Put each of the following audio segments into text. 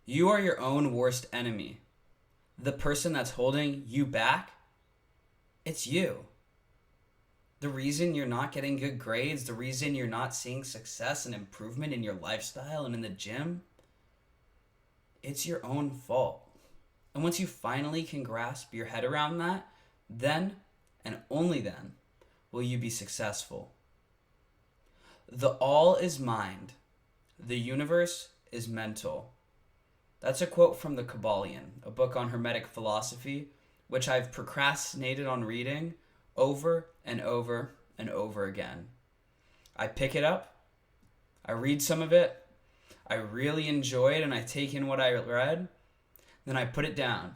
You are your own worst enemy. The person that's holding you back, it's you. The reason you're not getting good grades, the reason you're not seeing success and improvement in your lifestyle and in the gym, it's your own fault. And once you finally can grasp your head around that, then and only then will you be successful. The all is mind. The universe is mental. That's a quote from The Kabbalion, a book on Hermetic philosophy, which I've procrastinated on reading over and over and over again. I pick it up, I read some of it, I really enjoy it, and I take in what I read, then I put it down.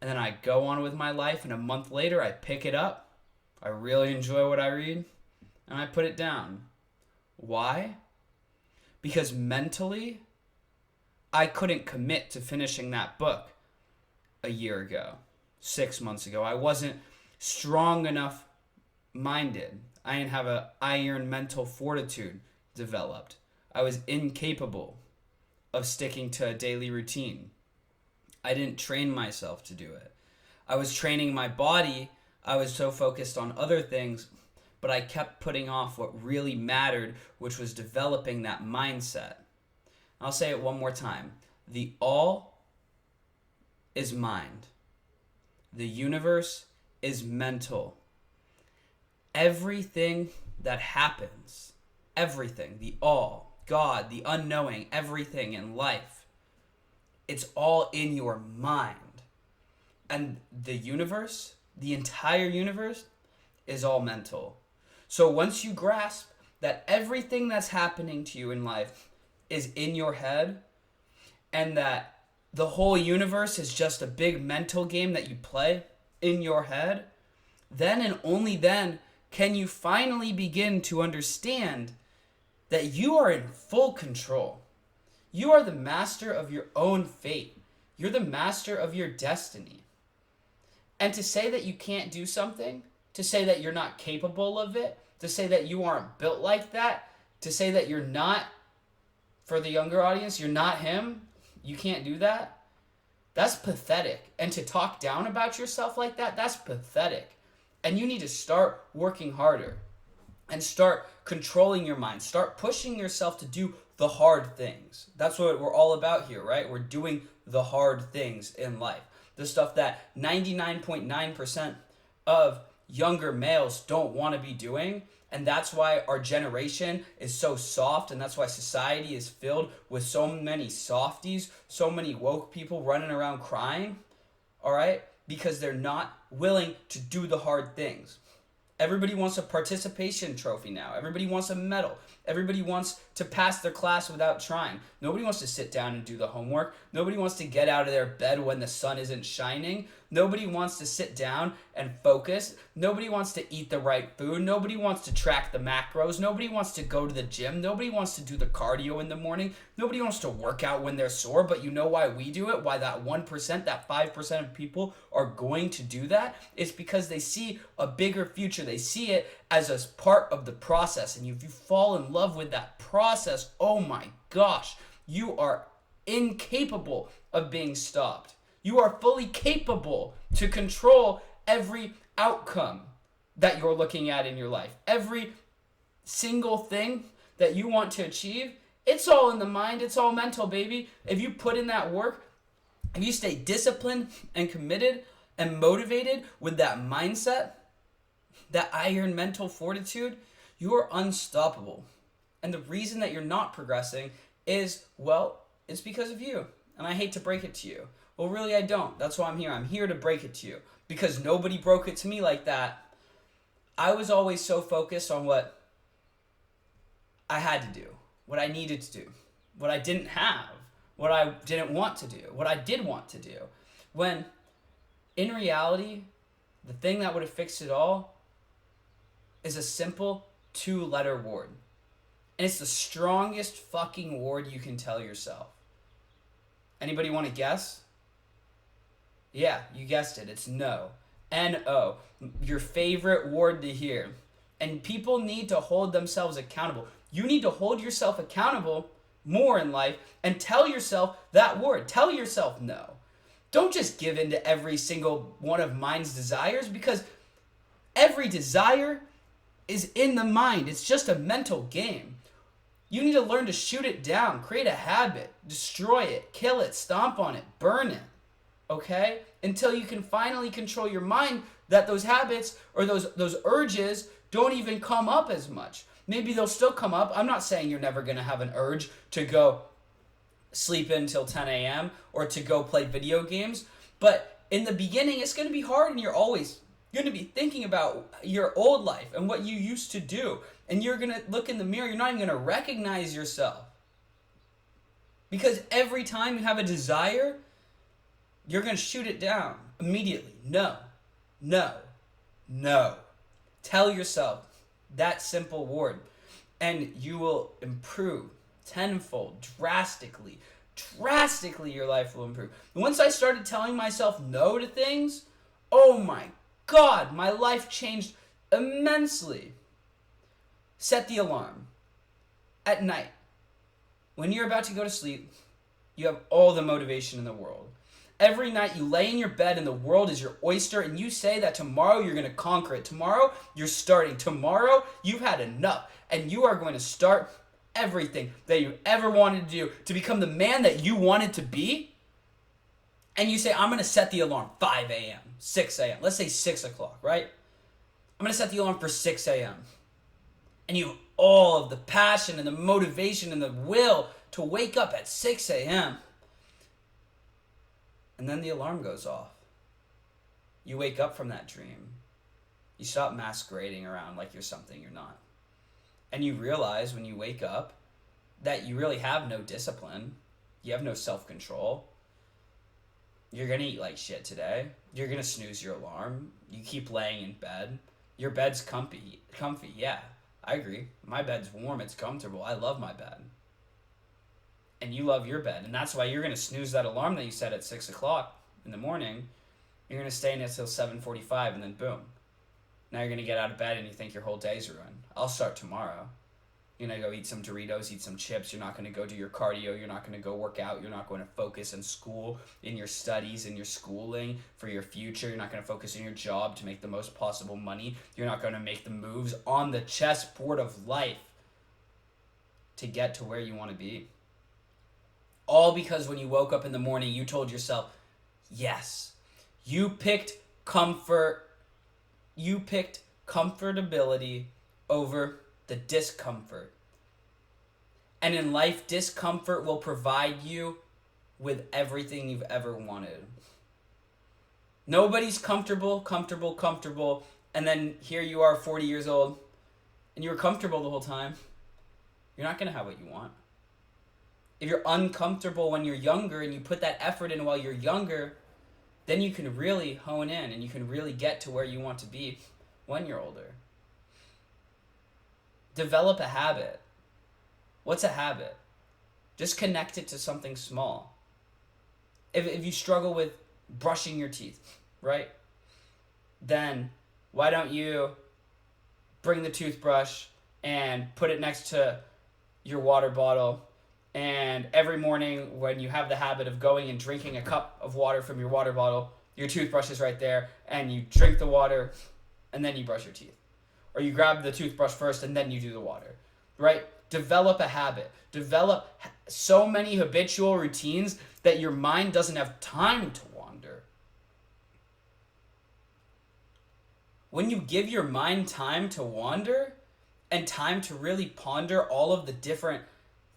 And then I go on with my life, and a month later I pick it up, I really enjoy what I read, and I put it down. Why? Because mentally, I couldn't commit to finishing that book a year ago, 6 months ago. I wasn't strong enough minded. I didn't have an iron mental fortitude developed. I was incapable of sticking to a daily routine. I didn't train myself to do it. I was training my body. I was so focused on other things, but I kept putting off what really mattered, which was developing that mindset. I'll say it one more time. The all is mind. The universe is mental. Everything that happens, everything, the all, God, the unknowing, everything in life, it's all in your mind. And the universe, the entire universe, is all mental. So once you grasp that everything that's happening to you in life is in your head, and that the whole universe is just a big mental game that you play in your head, then and only then can you finally begin to understand that you are in full control. You are the master of your own fate. You're the master of your destiny. And to say that you can't do something, to say that you're not capable of it, to say that you aren't built like that, to say that you're not, for the younger audience, you're not him, you can't do that, that's pathetic. And to talk down about yourself like that, that's pathetic. And you need to start working harder and start controlling your mind. Start pushing yourself to do the hard things. That's what we're all about here, right? We're doing the hard things in life. The stuff that 99.9% of younger males don't want to be doing. And that's why our generation is so soft, and that's why society is filled with so many softies, so many woke people running around crying, all right? Because they're not willing to do the hard things. Everybody wants a participation trophy now. Everybody wants a medal. Everybody wants to pass their class without trying. Nobody wants to sit down and do the homework. Nobody wants to get out of their bed when the sun isn't shining. Nobody wants to sit down and focus. Nobody wants to eat the right food. Nobody wants to track the macros. Nobody wants to go to the gym. Nobody wants to do the cardio in the morning. Nobody wants to work out when they're sore, but you know why we do it? Why that 1%, that 5% of people are going to do that? It's because they see a bigger future. They see it as a part of the process. And if you fall in love with that process, oh my gosh, you are incapable of being stopped. You are fully capable to control every outcome that you're looking at in your life. Every single thing that you want to achieve, it's all in the mind. It's all mental, baby. If you put in that work, if you stay disciplined and committed and motivated with that mindset, that iron mental fortitude, you are unstoppable. And the reason that you're not progressing is, well, it's because of you. And I hate to break it to you. Well, really, I don't. That's why I'm here. I'm here to break it to you. Because nobody broke it to me like that. I was always so focused on what I had to do, what I needed to do, what I didn't have, what I didn't want to do, what I did want to do. When, in reality, the thing that would have fixed it all is a simple 2-letter word. And it's the strongest fucking word you can tell yourself. Anybody want to guess? Yeah, you guessed it. It's no. N-O. Your favorite word to hear. And people need to hold themselves accountable. You need to hold yourself accountable more in life, and tell yourself that word. Tell yourself no. Don't just give in to every single one of mind's desires, because every desire is in the mind. It's just a mental game. You need to learn to shoot it down, create a habit, destroy it, kill it, stomp on it, burn it, okay? Until you can finally control your mind that those habits or those urges don't even come up as much. Maybe they'll still come up. I'm not saying you're never going to have an urge to go sleep until 10 a.m. or to go play video games, but in the beginning, it's going to be hard, and you're always going to be thinking about your old life and what you used to do. And you're going to look in the mirror. You're not even going to recognize yourself. Because every time you have a desire, you're going to shoot it down immediately. No, no, no. Tell yourself that simple word, and you will improve tenfold, drastically. Drastically, your life will improve. And once I started telling myself no to things, oh my God, my life changed immensely. Set the alarm at night. When you're about to go to sleep, you have all the motivation in the world. Every night you lay in your bed and the world is your oyster, and you say that tomorrow you're going to conquer it. Tomorrow you're starting. Tomorrow you've had enough, and you are going to start everything that you ever wanted to do to become the man that you wanted to be. And you say, I'm going to set the alarm 5 a.m., 6 a.m. Let's say 6 o'clock, right? I'm going to set the alarm for 6 a.m. And you have all of the passion and the motivation and the will to wake up at 6 a.m. And then the alarm goes off. You wake up from that dream. You stop masquerading around like you're something you're not. And you realize when you wake up that you really have no discipline. You have no self-control. You're going to eat like shit today. You're going to snooze your alarm. You keep laying in bed. Your bed's comfy, yeah. I agree. My bed's warm. It's comfortable. I love my bed. And you love your bed. And that's why you're going to snooze that alarm that you set at 6 o'clock in the morning. You're going to stay in it till 7:45, and then boom. Now you're going to get out of bed and you think your whole day's ruined. I'll start tomorrow. You're going to go eat some Doritos, eat some chips. You're not going to go do your cardio. You're not going to go work out. You're not going to focus in school, in your studies, in your schooling for your future. You're not going to focus in your job to make the most possible money. You're not going to make the moves on the chessboard of life to get to where you want to be. All because when you woke up in the morning, you told yourself, yes. You picked comfort. You picked comfortability over the discomfort. And in life, discomfort will provide you with everything you've ever wanted. Nobody's comfortable, and then here you are 40 years old, and you were comfortable the whole time. You're not going to have what you want. If you're uncomfortable when you're younger and you put that effort in while you're younger, then you can really hone in and you can really get to where you want to be when you're older. Develop a habit. What's a habit? Just connect it to something small. If you struggle with brushing your teeth, right? Then why don't you bring the toothbrush and put it next to your water bottle, and every morning when you have the habit of going and drinking a cup of water from your water bottle, your toothbrush is right there, and you drink the water and then you brush your teeth. Or you grab the toothbrush first and then you do the water, right? Develop a habit. Develop so many habitual routines that your mind doesn't have time to wander. When you give your mind time to wander and time to really ponder all of the different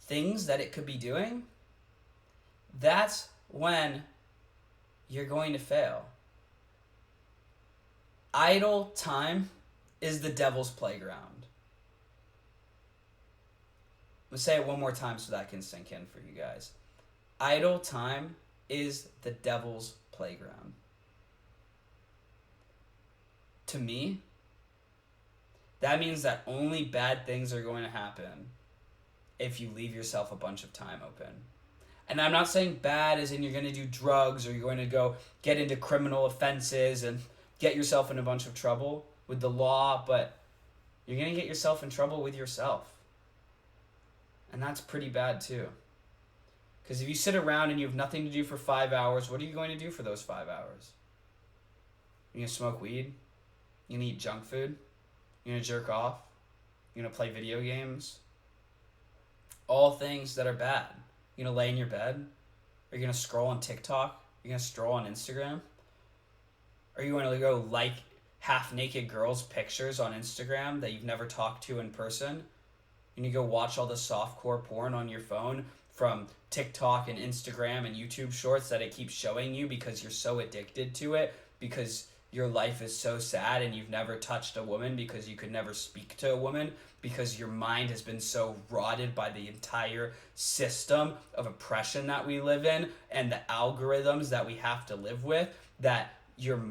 things that it could be doing, that's when you're going to fail. Idle time is the devil's playground. I'm going to say it one more time so that can sink in for you guys. Idle time is the devil's playground. To me, that means that only bad things are going to happen if you leave yourself a bunch of time open. And I'm not saying bad as in you're going to do drugs or you're going to go get into criminal offenses and get yourself in a bunch of trouble with the law, but you're going to get yourself in trouble with yourself. And that's pretty bad too. Because if you sit around and you have nothing to do for 5 hours, what are you going to do for those 5 hours? You're going to smoke weed? You're going to eat junk food? You're going to jerk off? You're going to play video games? All things that are bad. You're going to lay in your bed? Are you going to scroll on TikTok? Are you going to scroll on Instagram? Are you going to go like half-naked girls' pictures on Instagram that you've never talked to in person? And you go watch all the softcore porn on your phone from TikTok and Instagram and YouTube shorts that it keeps showing you because you're so addicted to it, because your life is so sad and you've never touched a woman because you could never speak to a woman, because your mind has been so rotted by the entire system of oppression that we live in and the algorithms that we have to live with, that you're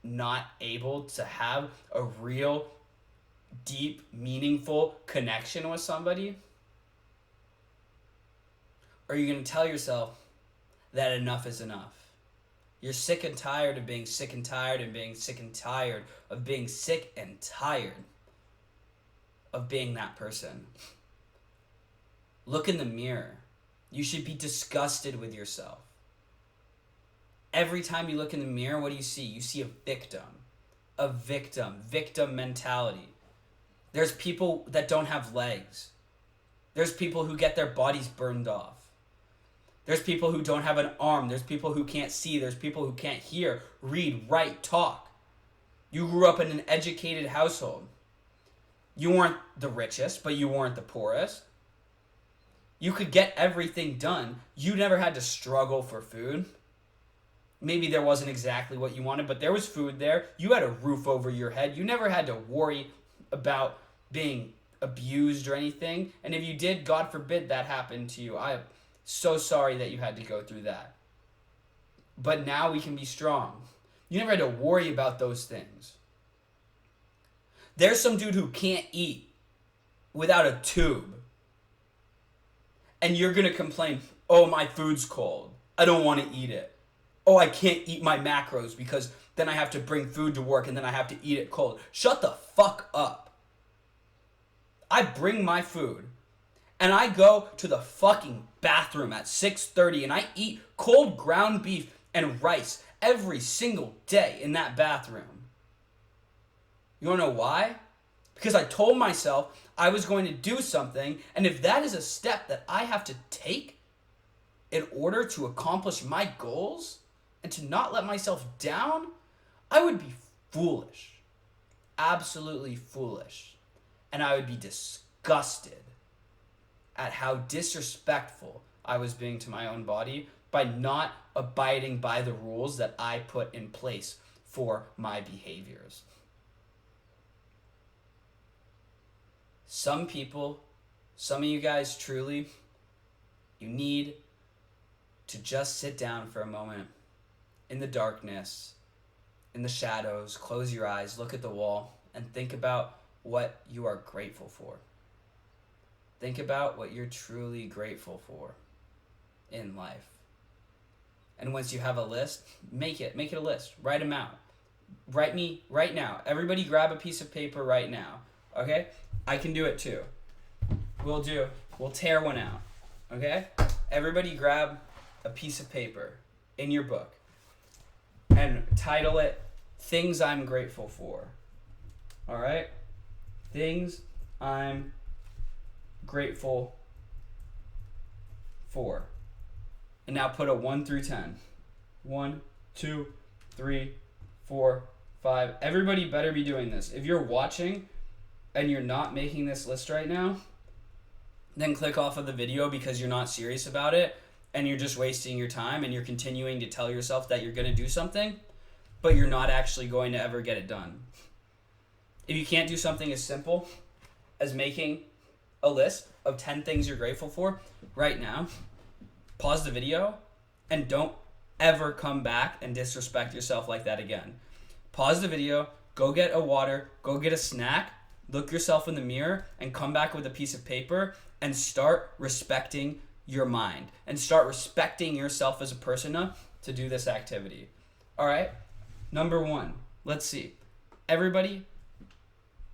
not able to have a real, deep, meaningful connection with somebody? Or are you going to tell yourself that enough is enough? You're sick and tired of being sick and tired and being sick and tired of being sick and tired of being that person. Look in the mirror. You should be disgusted with yourself. Every time you look in the mirror, what do you see? You see a victim. A victim mentality. There's people that don't have legs. There's people who get their bodies burned off. There's people who don't have an arm. There's people who can't see. There's people who can't hear, read, write, talk. You grew up in an educated household. You weren't the richest, but you weren't the poorest. You could get everything done. You never had to struggle for food. Maybe there wasn't exactly what you wanted, but there was food there. You had a roof over your head. You never had to worry about being abused or anything. And if you did, God forbid that happened to you. I'm so sorry that you had to go through that. But now we can be strong. You never had to worry about those things. There's some dude who can't eat without a tube. And you're going to complain, oh, my food's cold. I don't want to eat it. Oh, I can't eat my macros because then I have to bring food to work and then I have to eat it cold. Shut the fuck up. I bring my food and I go to the fucking bathroom at 6:30 and I eat cold ground beef and rice every single day in that bathroom. You wanna know why? Because I told myself I was going to do something, and if that is a step that I have to take in order to accomplish my goals and to not let myself down, I would be foolish. Absolutely foolish. And I would be disgusted at how disrespectful I was being to my own body by not abiding by the rules that I put in place for my behaviors. Some people, some of you guys truly, you need to just sit down for a moment in the darkness, in the shadows, close your eyes, look at the wall, and think about what you are grateful for. Think about what you're truly grateful for in life. And once you have a list, make it a list. Write them out. Write me right now. Everybody grab a piece of paper right now. Okay? I can do it too. We'll tear one out. Okay? Everybody grab a piece of paper in your book and title it Things I'm Grateful For. All right? Things I'm grateful for. And now put a 1 through 10. 1, 2, 3, 4, 5. Everybody better be doing this. If you're watching and you're not making this list right now, then click off of the video because you're not serious about it and you're just wasting your time and you're continuing to tell yourself that you're going to do something, but you're not actually going to ever get it done. If you can't do something as simple as making a list of 10 things you're grateful for right now, pause the video and don't ever come back and disrespect yourself like that again. Pause the video, go get a water, go get a snack, look yourself in the mirror, and come back with a piece of paper and start respecting your mind and start respecting yourself as a person enough to do this activity. All right? Number 1, let's see. Everybody,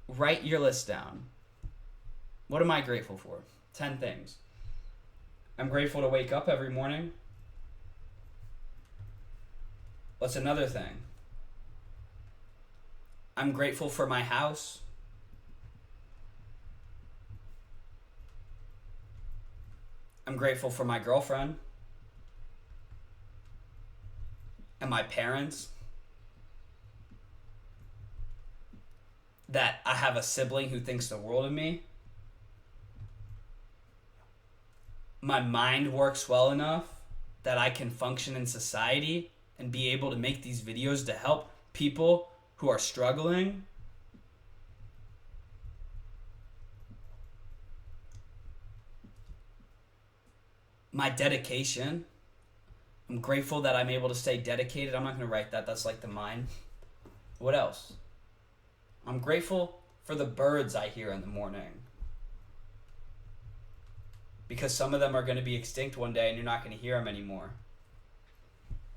write your list down. What am I grateful for? 10 things. I'm grateful to wake up every morning. What's another thing? I'm grateful for my house. I'm grateful for my girlfriend and my parents. That I have a sibling who thinks the world of me. My mind works well enough that I can function in society and be able to make these videos to help people who are struggling. My dedication. I'm grateful that I'm able to stay dedicated. I'm not going to write that. That's like the mind. What else? I'm grateful for the birds I hear in the morning. Because some of them are going to be extinct one day and you're not going to hear them anymore.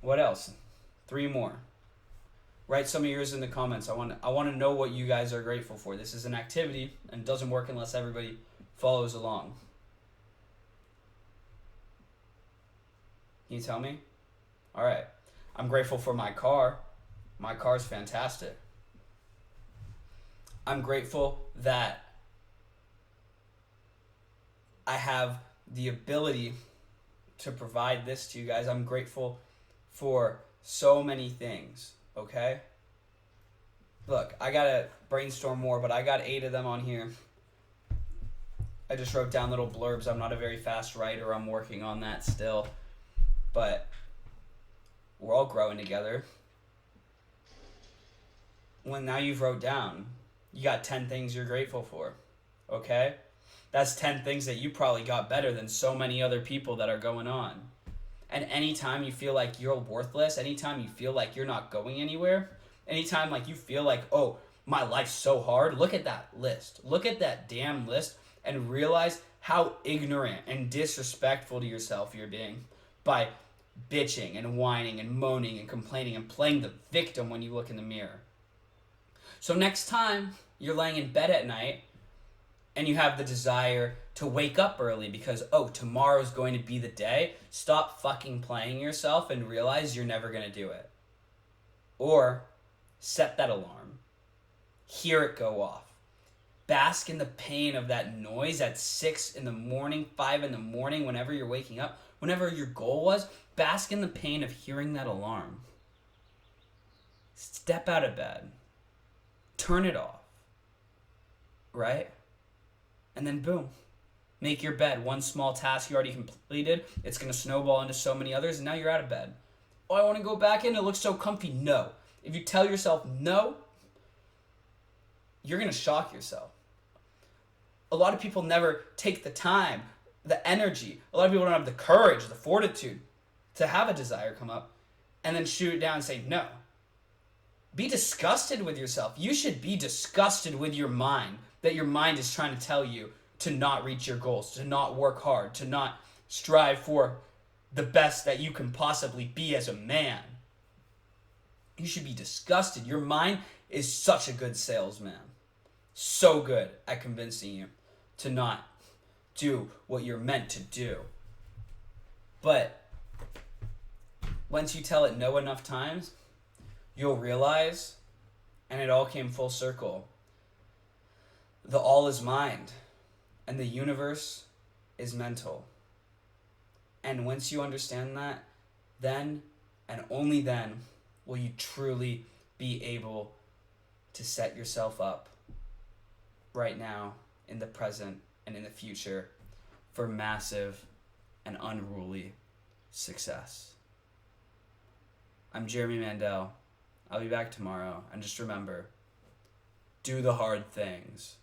What else? 3 more. Write some of yours in the comments. I want to know what you guys are grateful for. This is an activity and it doesn't work unless everybody follows along. Can you tell me? All right. I'm grateful for my car. My car's fantastic. I'm grateful that I have the ability to provide this to you guys. I'm grateful for so many things, okay? Look, I gotta brainstorm more, but I got 8 of them on here. I just wrote down little blurbs. I'm not a very fast writer. I'm working on that still. But we're all growing together. Well, now you've wrote down, you got 10 things you're grateful for, okay? That's 10 things that you probably got better than so many other people that are going on. And anytime you feel like you're worthless, anytime you feel like you're not going anywhere, anytime like you feel like, oh, my life's so hard, look at that list. Look at that damn list and realize how ignorant and disrespectful to yourself you're being by bitching and whining and moaning and complaining and playing the victim when you look in the mirror. So next time you're laying in bed at night and you have the desire to wake up early because, oh, tomorrow's going to be the day, stop fucking playing yourself and realize you're never going to do it. Or set that alarm. Hear it go off. Bask in the pain of that noise at 6 in the morning, 5 in the morning, whenever you're waking up, whenever your goal was, bask in the pain of hearing that alarm. Step out of bed. Turn it off. Right? And then boom. Make your bed. One small task you already completed. It's going to snowball into so many others, and now you're out of bed. Oh, I want to go back in. It looks so comfy. No. If you tell yourself no, you're going to shock yourself. A lot of people never take the time, the energy. A lot of people don't have the courage, the fortitude to have a desire come up and then shoot it down and say no. Be disgusted with yourself. You should be disgusted with your mind, that your mind is trying to tell you to not reach your goals, to not work hard, to not strive for the best that you can possibly be as a man. You should be disgusted. Your mind is such a good salesman. So good at convincing you to not do what you're meant to do. But once you tell it no enough times, you'll realize, and it all came full circle, the all is mind, and the universe is mental. And once you understand that, then, and only then, will you truly be able to set yourself up right now, in the present, and in the future for massive and unruly success. I'm Jeremy Mandel. I'll be back tomorrow. And just remember, do the hard things.